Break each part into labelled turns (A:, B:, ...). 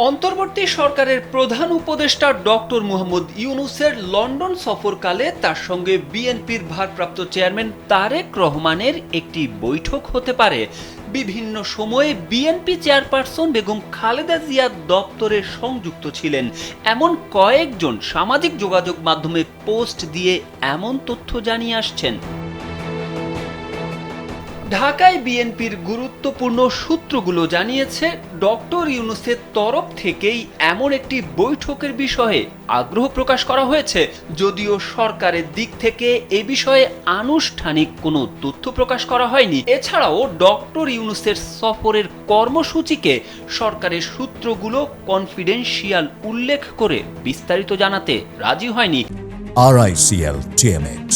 A: অন্তর্বর্তী সরকারের প্রধান উপদেষ্টা ডক্টর মোহাম্মদ ইউনূসের লন্ডন সফরকালে তার সঙ্গে বিএনপির ভারপ্রাপ্ত চেয়ারম্যান তারেক রহমানের একটি বৈঠক হতে পারে। বিভিন্ন সময়ে বিএনপি চেয়ারপারসন বেগম খালেদা জিয়া দপ্তরে সংযুক্ত ছিলেন এমন কয়েকজন সামাজিক যোগাযোগ মাধ্যমে পোস্ট দিয়ে এমন তথ্য জানিয়ে আসছেন। ঢাকায় বিএনপির গুরুত্বপূর্ণ সূত্রগুলো জানিয়েছে, ডক্টর ইউনূসের তরফ থেকেই এমন একটি বৈঠকের বিষয়ে আগ্রহ প্রকাশ করা হয়েছে, যদিও সরকারের দিক থেকে এ বিষয়ে আনুষ্ঠানিক কোনো তথ্য প্রকাশ করা হয়নি। এছাড়াও ডক্টর ইউনূসের সফরের কর্মসূচিকে সরকারের সূত্রগুলো কনফিডেন্সিয়াল উল্লেখ করে বিস্তারিত জানাতে রাজি হয়নি।
B: RICL TMX,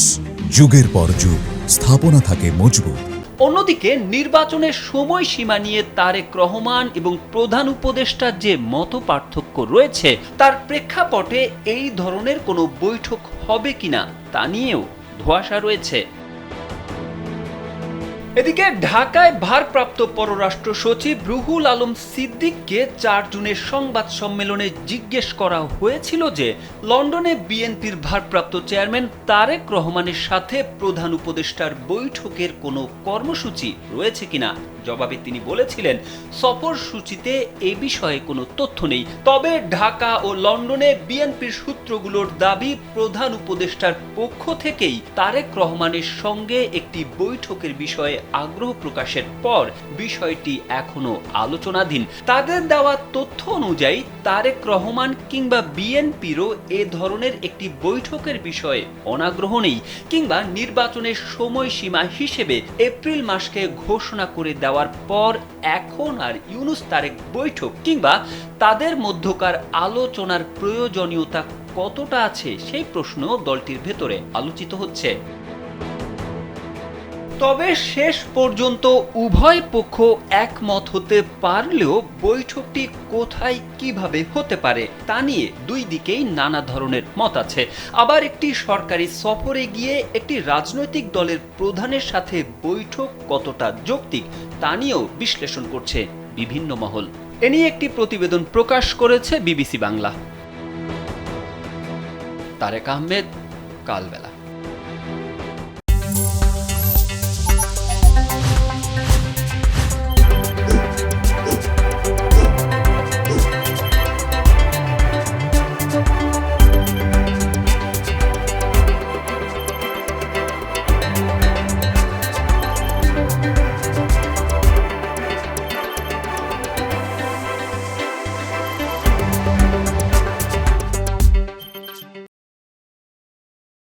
B: যুগের পর যুগ স্থাপনা থাকে মজবুত।
A: অন্যদিকে নির্বাচনের সময়সীমা নিয়ে তারেক রহমান এবং প্রধান উপদেষ্টার যে মত পার্থক্য রয়েছে, তার প্রেক্ষাপটে এই ধরনের কোনো বৈঠক হবে কিনা তা নিয়েও ধোঁয়াশা রয়েছে। এদিকে ঢাকায় ভারপ্রাপ্ত পররাষ্ট্র সচিব রুহুল আলম সিদ্দিককে ৪ জুনের সংবাদ সম্মেলনে জিজ্ঞেস করা হয়েছিল যে লন্ডনে বিএনপির ভারপ্রাপ্ত চেয়ারম্যান তারেক রহমানের সাথে প্রধান উপদেষ্টার বৈঠকের কোনো কর্মসূচি রয়েছে কিনা। জবাবে তিনি বলেছিলেন, সফর সূচিতে এ বিষয়ে কোনো তথ্য নেই। তবে ঢাকা ও লন্ডনে বিএনপির সূত্রগুলোর দাবি, প্রধান উপদেষ্টার পক্ষ থেকেই তারেক রহমানের সঙ্গে একটি বৈঠকের বিষয়ে আগ্রহ প্রকাশের পর বিষয়টি এখনো আলোচনাধীন। তাদের দেওয়া তথ্য অনুযায়ী তারেক রহমান কিংবা বিএনপিরও এ ধরনের একটি বৈঠকের বিষয়ে অনাগ্রহ নেই, কিংবা নির্বাচনের সময়সীমা হিসেবে এপ্রিল মাসকে ঘোষণা করে দেওয়ার পর এখন আর ইউনূস তারেক বৈঠক কিংবা তাদের মধ্যকার আলোচনার প্রয়োজনীয়তা কতটা আছে সেই প্রশ্ন দলটির ভেতরে আলোচিত হচ্ছে। তবে শেষ পর্যন্ত উভয় পক্ষ একমত হতে পারলেও বৈঠকটি কোথায় কিভাবে হতে পারে তা নিয়ে দুই দিকেই নানা ধরনের মত আছে। আবার একটি সরকারি সফরে গিয়ে একটি রাজনৈতিক দলের প্রধানের সাথে বৈঠক কতটা যৌক্তিক তা নিয়েও বিশ্লেষণ করছে বিভিন্ন মহল। এ নিয়ে একটি প্রতিবেদন প্রকাশ করেছে বিবিসি বাংলা। তারেক আহমেদ, কালবেলা।